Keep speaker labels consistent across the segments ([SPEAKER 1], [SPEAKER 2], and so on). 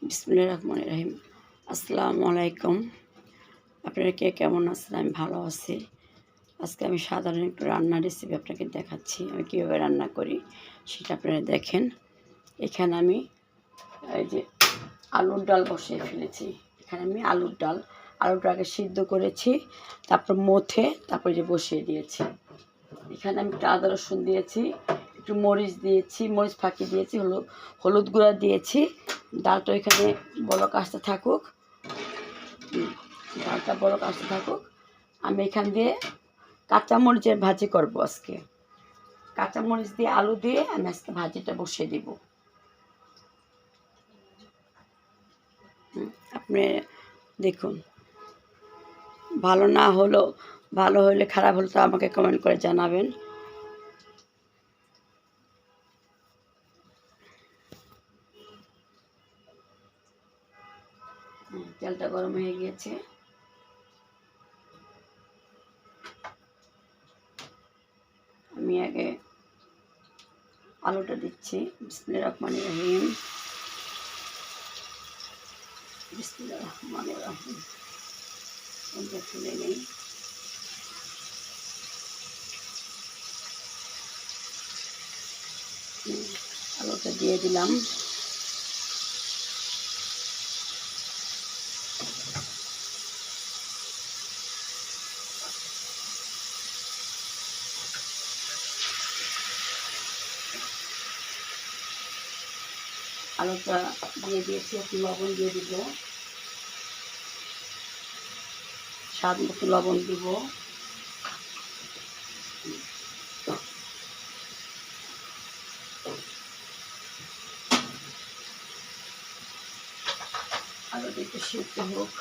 [SPEAKER 1] বিসমিল্লাহির রহমানির রহিম। আসসালামু আলাইকুম। আপনারা কে কেমন আছেন? আমি ভালো আছি। আজকে আমি সাধারণ একটু রান্নার রেসিপি আপনাকে দেখাচ্ছি। আমি কীভাবে রান্না করি সেটা আপনারা দেখেন। এখানে আমি এই যে আলুর ডাল বসিয়ে ফেলেছি। এখানে আমি আলুটাকে সিদ্ধ করেছি, তারপর তারপরে যে বসিয়ে দিয়েছি। এখানে আমি একটু আদা রসুন দিয়েছি, একটু মরিচ দিয়েছি, মরিচ ফাঁকি দিয়েছি, হলুদ গুঁড়া দিয়েছি। ডালটা এখানে বলক আসতে থাকুক, ডালটা বলক আসতে থাকুক। আমি এখান দিয়ে কাঁচামরিচের ভাজি করব আজকে। কাঁচামরিচ দিয়ে আলু দিয়ে আমি আজকে ভাজিটা বসিয়ে দিব। আপনি দেখুন, ভালো হলে খারাপ হলে তো আমাকে কমেন্ট করে জানাবেন। তেলটা গরম হয়ে গিয়েছে। আমি আগে আলুটা দিচ্ছি। বিসমিল্লাহির রহমানির রহিম। বিসমিল্লাহির রহমানির রহিম। তুলে নেই। আলুটা দিয়ে দিলাম। আলুটা দিয়ে দিয়েছি, একটু লবণ দিয়ে দিব, স্বাদ মতো লবণ দিব। আলুটা একটু সিদ্ধ হোক।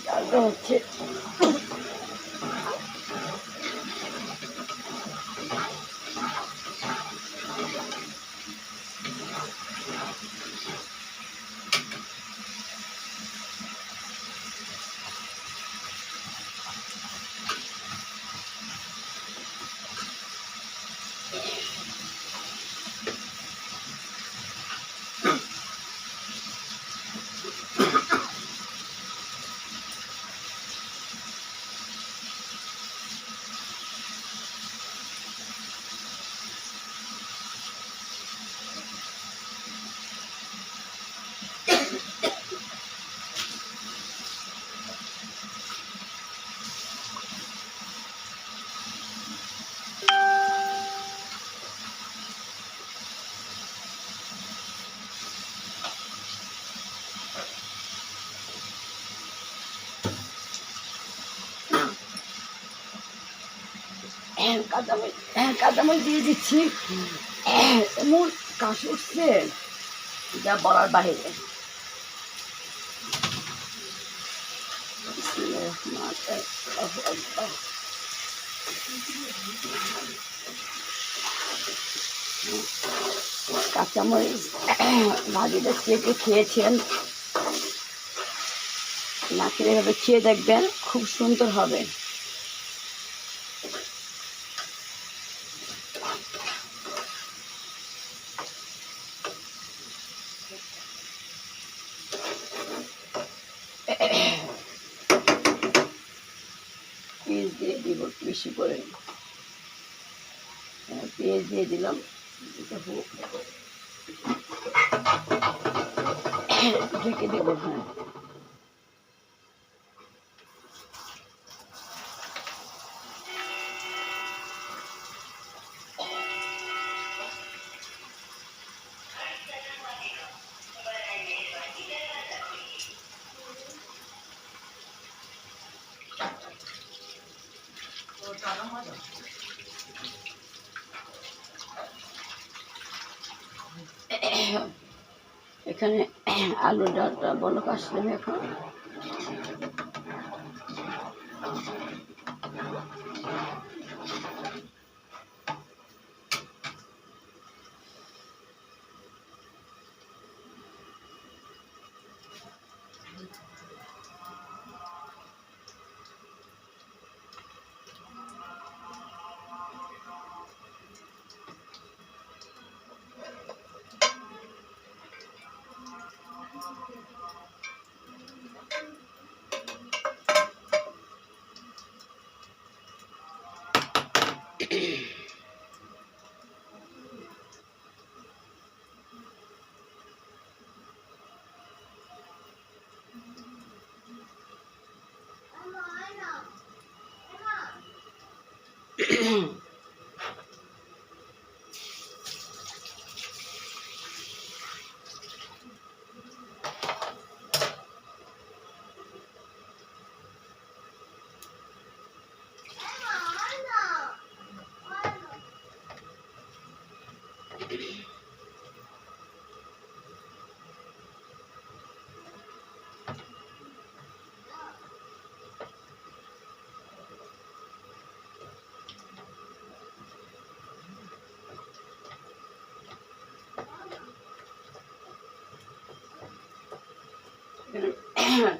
[SPEAKER 1] ডালটা হচ্ছে কাঁচামরিচ দিয়ে দিচ্ছি। এমন কাশ উঠছে যা বলার বাহিরে। কাঁচামরিচ ভাজিটা কেটে খেয়েছেন না, খেলে এভাবে খেয়ে দেখবেন, খুব সুন্দর হবে। পেঁয়াজ দিয়ে দিব বেশি করে। পেঁয়াজ দিয়ে দিলাম। এটা হোক। ঢেকে দেবো। হ্যাঁ, এখানে আলুর ডালটা বলক আসলে আমি এখন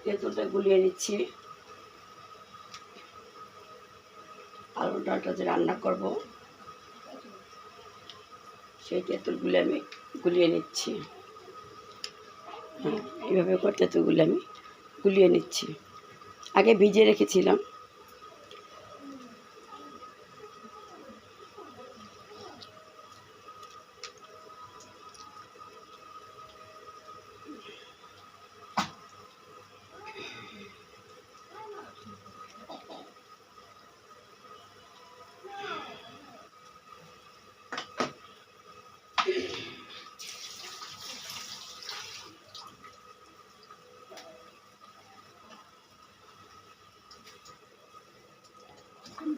[SPEAKER 1] তেঁতুলটা গুলিয়ে নিচ্ছি। আলুর ডালটা যে রান্না করব সেই তেঁতুলগুলো আমি গুলিয়ে নিচ্ছি। হ্যাঁ, এইভাবে করে তেঁতুলগুলো আমি গুলিয়ে নিচ্ছি। আগে ভিজিয়ে রেখেছিলাম।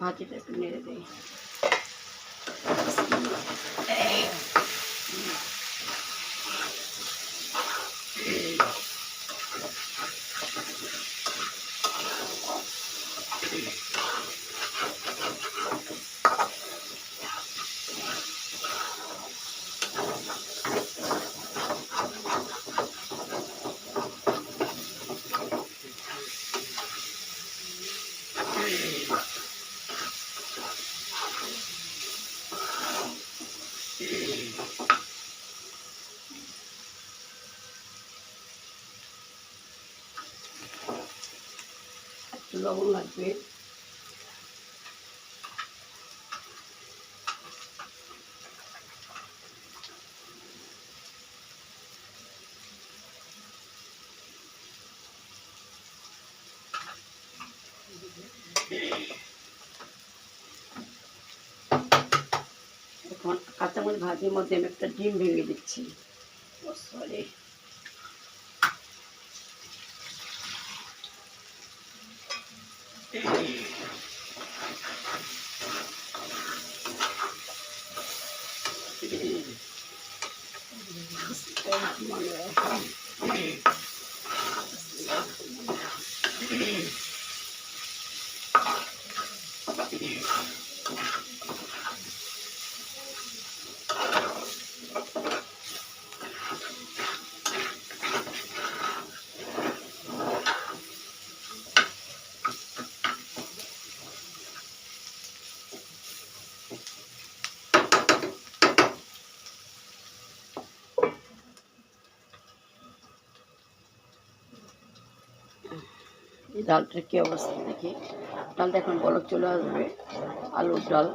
[SPEAKER 1] ভাজিটা একটু নেড়ে দিই। একটু লবণ লাগবে। এখন কাঁচামরিচ ভাজির মধ্যে আমি একটা ডিম ভেঙে দিচ্ছি। ও সরি, এই ডালটার কী অবস্থা দেখি। ডালটা এখন বলক চলে আসবে। আলুর ডাল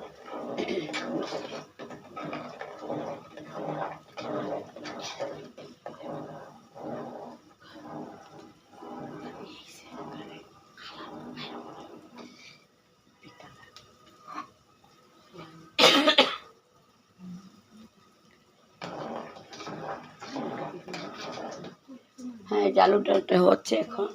[SPEAKER 1] হ্যাঁ, জালুটা হচ্ছে এখন।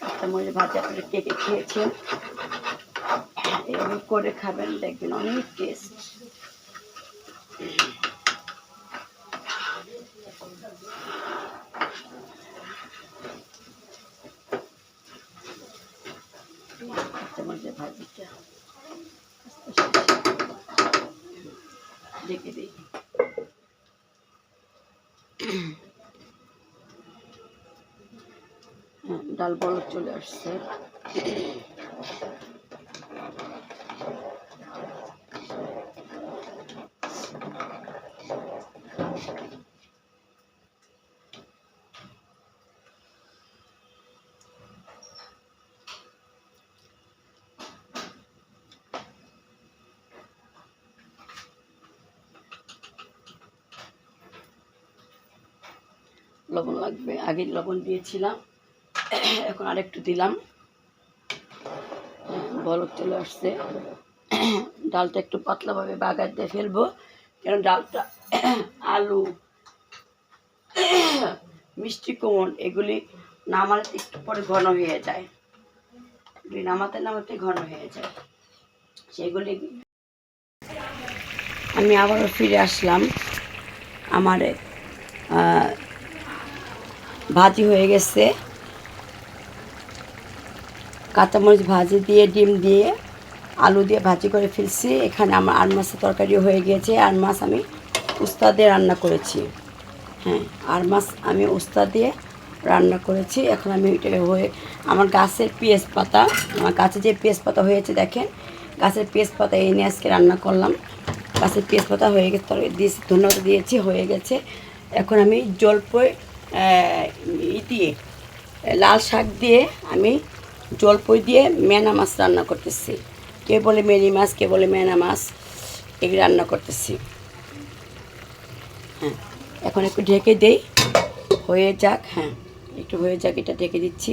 [SPEAKER 1] কাঁচামরিচ ভাজা করে কে কে খেয়েছেন, এভাবে করে খাবেন, দেখবেন অনেক টেস্ট। কাঁচামরিচের ভাজিটা দেখে দিই। হ্যাঁ, ডাল বলক চলে আসছে। লবণ লাগবে, আগে লবণ দিয়েছিলাম, এখন আরেকটু দিলাম। বলক চলে আসছে। ডালটা একটু পাতলাভাবে বাগার দিয়ে ফেলবো, কারণ ডালটা আলু, মিষ্টি কুমড় এগুলি নামাতে একটু পরে ঘন হয়ে যায়, নামাতে নামাতে ঘন হয়ে যায়। সেগুলি আমি আবারও ফিরে আসলাম। আমার ভাজি হয়ে গেছে, কাঁচামরিচ ভাজি দিয়ে ডিম দিয়ে আলু দিয়ে ভাজি করে ফেলছি। এখানে আমার আর মাছের তরকারিও হয়ে গিয়েছে। আর মাছ আমি উস্তা দিয়ে রান্না করেছি। হ্যাঁ, আর মাছ আমি উস্তা দিয়ে রান্না করেছি। এখন আমি ওইটাকে হয়ে আমার গাছের পেঁয়াজ পাতা, আমার গাছে যে পেঁয়াজ পাতা হয়েছে দেখেন, গাছের পেঁয়াজ পাতা এনে আজকে রান্না করলাম। গাছের পেঁয়াজ পাতা হয়ে গেছে, দিয়েছি, ধন্যবাদ দিয়েছি, হয়ে গেছে। এখন আমি জলপই দিয়ে লাল শাক দিয়ে আমি জলপই দিয়ে মেনা মাছ রান্না করতেছি। কে বলে মেনি মাছ, কে বলে মেনা মাছ, এগুলো রান্না করতেছি। হ্যাঁ, এখন একটু ঢেকে দেই, হয়ে যাক। হ্যাঁ, একটু হয়ে যাক, এটা ঢেকে দিচ্ছি।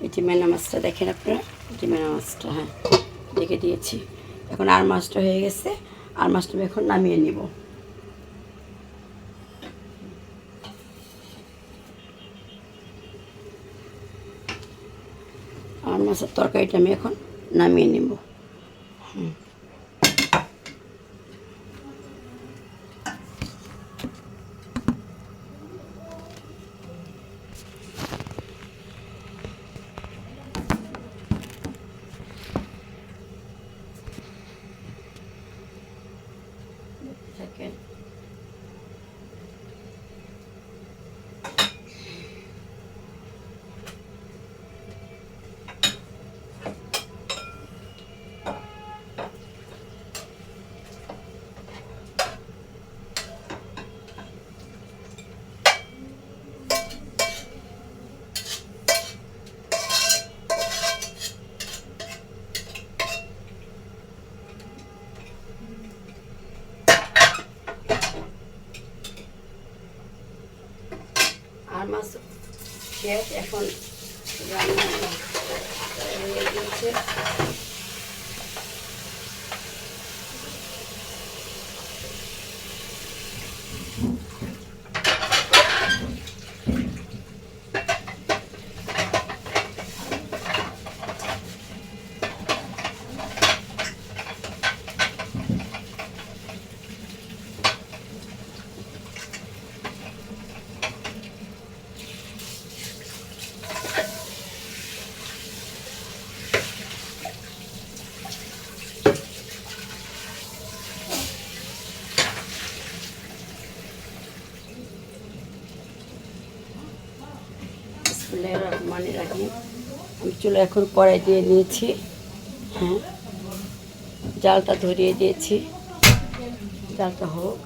[SPEAKER 1] এই যে মেনা মাছটা দেখেন আপনারা, এই যে মেনা মাছটা, হ্যাঁ ঢেকে দিয়েছি। এখন আর মাছটা হয়ে গেছে, আর মাছটা আমি এখন নামিয়ে নিব। আর মাছের তরকারিটা আমি এখন নামিয়ে নিব। দেখেন আর মাছ শেষ, এখন রান্না হয়ে গেছে। মানে রাখি আমি চুলা এখন কড়াই দিয়ে নিয়েছি। হ্যাঁ, জালটা ধরিয়ে দিয়েছি, জালটা হোক।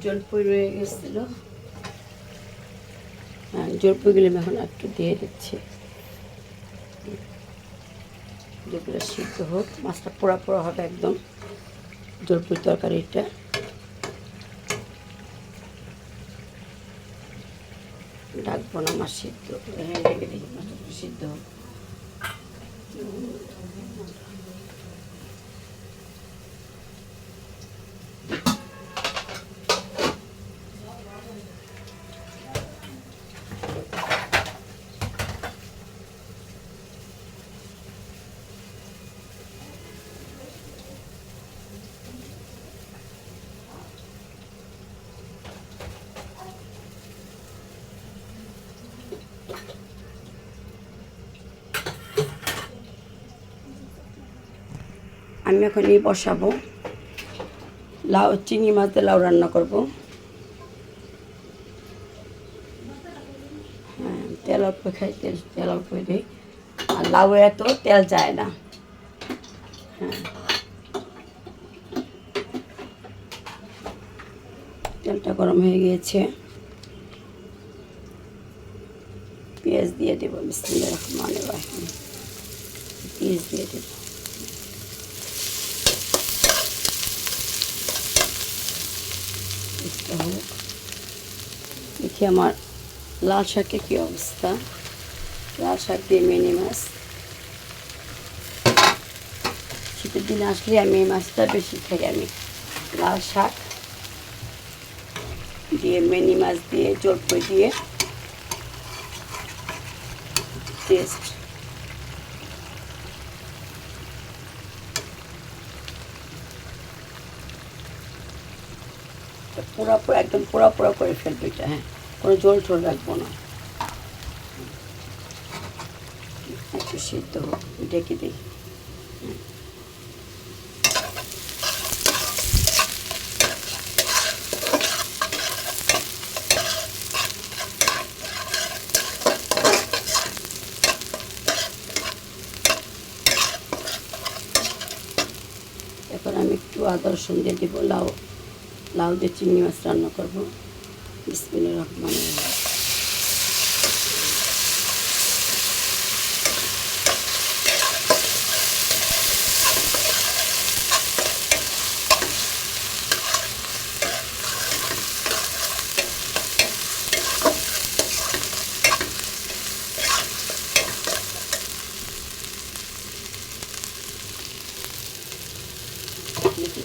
[SPEAKER 1] জলপাই রয়ে গেছিল, হ্যাঁ জলপাইগুলো আমি এখন একটু দিয়ে দিচ্ছি। যেগুলো সিদ্ধ হোক, মাছটা পোড়া পোড়া হবে একদম জলপাই তরকারিটা। ডাকবো না মাছ সিদ্ধ, হ্যাঁ রেখে দিই মাছটা সিদ্ধ হোক। আমি এখন বসাবো লাউ, চিংড়ি মাছ দিয়ে লাউ রান্না করবো। হ্যাঁ তেল অল্প খাই, তেল অল্প দিই, আর লাউ এত তেল যায় না। হ্যাঁ তেলটা গরম হয়ে গিয়েছে, পেঁয়াজ দিয়ে দেবো। বিসমিল্লাহির রহমানির রহিম। পেঁয়াজ দিয়ে দেবো। দেখি আমার লাল শাকের কী অবস্থা। লাল শাক দিয়ে মিনি মাছ, শীতের দিন আসলে আমি এই মাছটা বেশি খাই। আমি লাল শাক দিয়ে মিনি মাছ দিয়ে জলপাই দিয়ে টেস্ট। পোড়া পোড়া একদম পোড়া পোড়া করে ফেলবো এটা। হ্যাঁ কোনো জল ঝোল রাখবো না, একটু সিদ্ধ ঢেকে দিই। এখন আমি একটু আদা রসুন দিয়ে দেবো। লাউ দিয়ে চিংড়ি মাছ রান্না করবো। বিসমিল্লাহির রহমানির রহিম।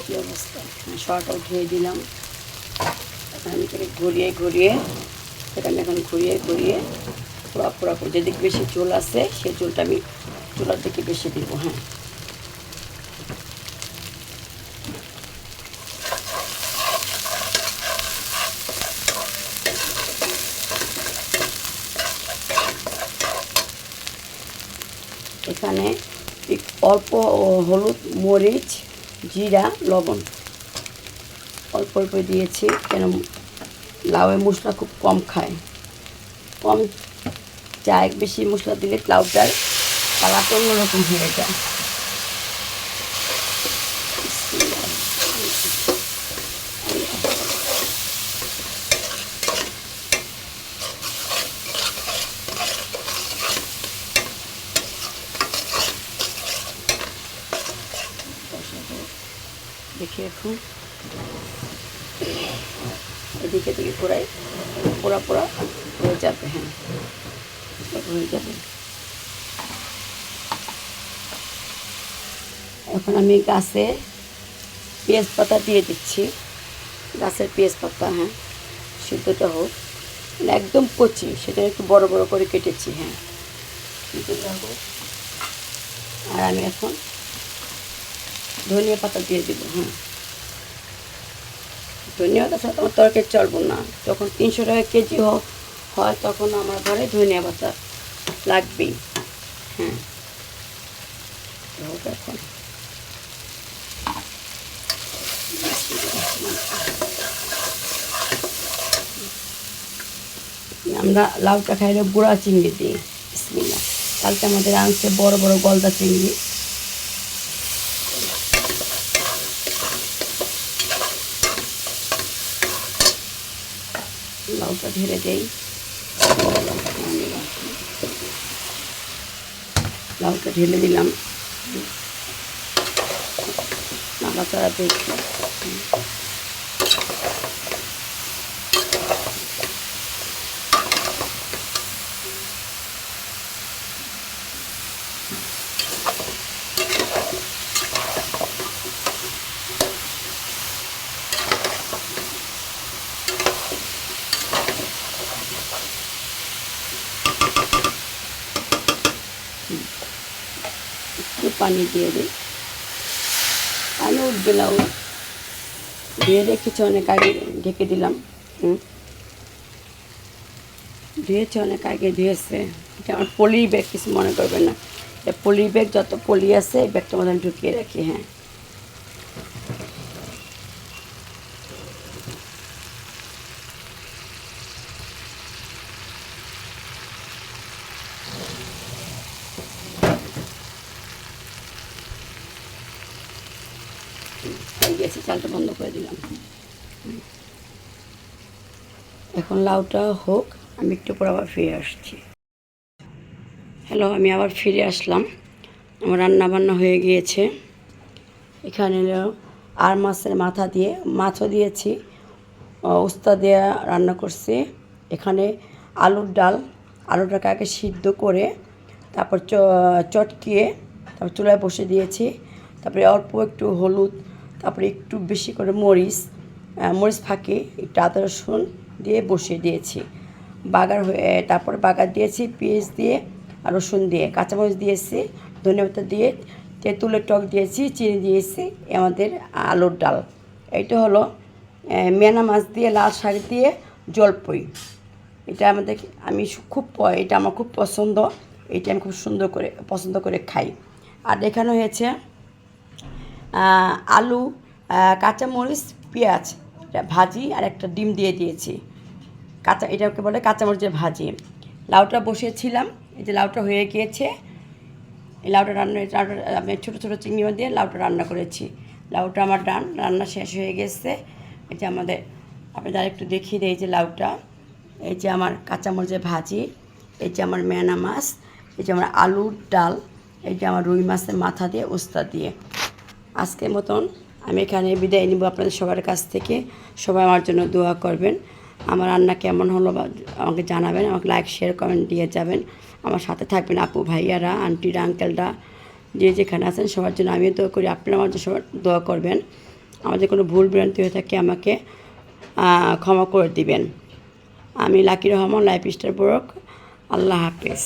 [SPEAKER 1] কী অবস্থা, শর্টটা উঠিয়ে দিলাম। এখন আমি এটাকে ঘুরিয়ে পোড়া পোড়া করে, যেদিকে বেশি ঝোল আছে সেই ঝোলটা আমি চুলার দিকে বেশি দিব। হ্যাঁ এখানে অল্প হলুদ, মরিচ, জিরা, লবণ অল্প অল্প দিয়েছি, কেন লাউয়ে মশলা খুব কম খায়, কম চায়। বেশি মশলা দিলে লাউটার কালারটা অন্যরকম হয়ে যায়। দেখি এখন এদিকে দিকে ঘোরাই, পোড়া পোড়া হয়ে যাবে। হ্যাঁ হয়ে যাবে। এখন আমি গাছে পেঁয়াজ পাতা দিয়ে দিচ্ছি, গাছের পেঁয়াজ পাতা। হ্যাঁ সিদ্ধটা হোক, একদম কচি, সেটা একটু বড় বড় করে কেটেছি। হ্যাঁ সিদ্ধটা হোক। আর আমি এখন ধনিয়া পাতা দিয়ে দেবো। হ্যাঁ ধনিয়া পাতা ছাড়া আমার তরকারি চলবো না। যখন 300 টাকা কেজি হয় তখন আমার ঘরে ধনিয়া পাতা লাগবেই। হ্যাঁ এখন আমরা লাউটা খাইলে গুঁড়া চিংড়ি দিই। বিসমিল্লাহ। কালকে আমাদের আনছে বড় বড় গলদা চিংড়ি, লাউটা ঢেলে দেই। লাউটা ঢেলে দিলাম, নাড়াচাড়া দেখি। একটু পানি দিয়ে দিই, পানি উঠবে। লাউ ধুয়ে রেখেছি অনেক আগে, ঢেকে দিলাম। ধুয়েছে অনেক আগে, ধুয়েছে। এটা আমার পলির ব্যাগ, কিছু মনে করবেন না। এটা পলির ব্যাগ, যত পলি আছে এই ব্যাগটার মধ্যে আমি ঢুকিয়ে রাখি। হ্যাঁ, হয়ে গেছে, চালটা বন্ধ করে দিলাম। এখন লাউটা হোক, আমি একটু পর আবার ফিরে আসছি। হ্যালো, আমি আবার ফিরে আসলাম। আমার রান্না বান্না হয়ে গিয়েছে। এখানে আর মাছের মাথা দিয়ে, মাছও দিয়েছি, উস্তা দিয়ে রান্না করছি। এখানে আলুর ডাল, আলুটাকে আগে সিদ্ধ করে তারপর চটকিয়ে তারপর চুলায় বসে দিয়েছি। তারপরে অল্প একটু হলুদ, তারপরে একটু বেশি করে মরিচ ফাঁকি, একটু আদা রসুন দিয়ে বসিয়ে দিয়েছি। তারপরে বাগার দিয়েছি পেঁয়াজ দিয়ে আর রসুন দিয়ে, কাঁচামরিচ দিয়েছি, ধনেপাতা দিয়ে, তেঁতুলের টক দিয়েছি, চিনি দিয়েছি। আমাদের আলুর ডাল। এইটা হলো মেনা মাছ দিয়ে, লাল শাক দিয়ে জলপই। এটা এটা আমার খুব পছন্দ। এটা আমি খুব পছন্দ করে খাই। আর এখানে হয়েছে আলু, কাঁচামরিচ, পেঁয়াজ, এটা ভাজি, আর একটা ডিম দিয়ে দিয়েছি। এটাকে বলে কাঁচামরিচের ভাজি। লাউটা বসিয়েছিলাম, এই যে লাউটা হয়ে গিয়েছে। এই লাউটা আমি ছোটো ছোটো চিংড়ি মাছ দিয়ে লাউটা রান্না করেছি। লাউটা আমার রান্না শেষ হয়ে গেছে। এই যে আপনাদের একটু দেখিয়ে দিই, এই যে লাউটা, এই যে আমার কাঁচামরিচের ভাজি, এই যে আমার মেনা মাছ, এই যে আমার আলুর ডাল, এই যে আমার রুই মাছের মাথা দিয়ে, উস্তা দিয়ে। আজকের মতন আমি এখানে বিদায় নিব আপনাদের সবার কাছ থেকে। সবাই আমার জন্য দোয়া করবেন। আমার রান্না কেমন হলো আমাকে জানাবেন। আমাকে লাইক, শেয়ার, কমেন্ট দিয়ে যাবেন। আমার সাথে থাকবেন আপু ভাইয়ারা, আন্টিরা, আঙ্কেলরা, যে যেখানে আছেন সবার জন্য আমিও দোয়া করি। আপনারা আমার জন্য সবার দোয়া করবেন। আমাদের কোনো ভুল ভ্রান্তি হয়ে থাকে আমাকে ক্ষমা করে দিবেন। আমি Lucky Rahman, life style blog. Allah হাফেজ।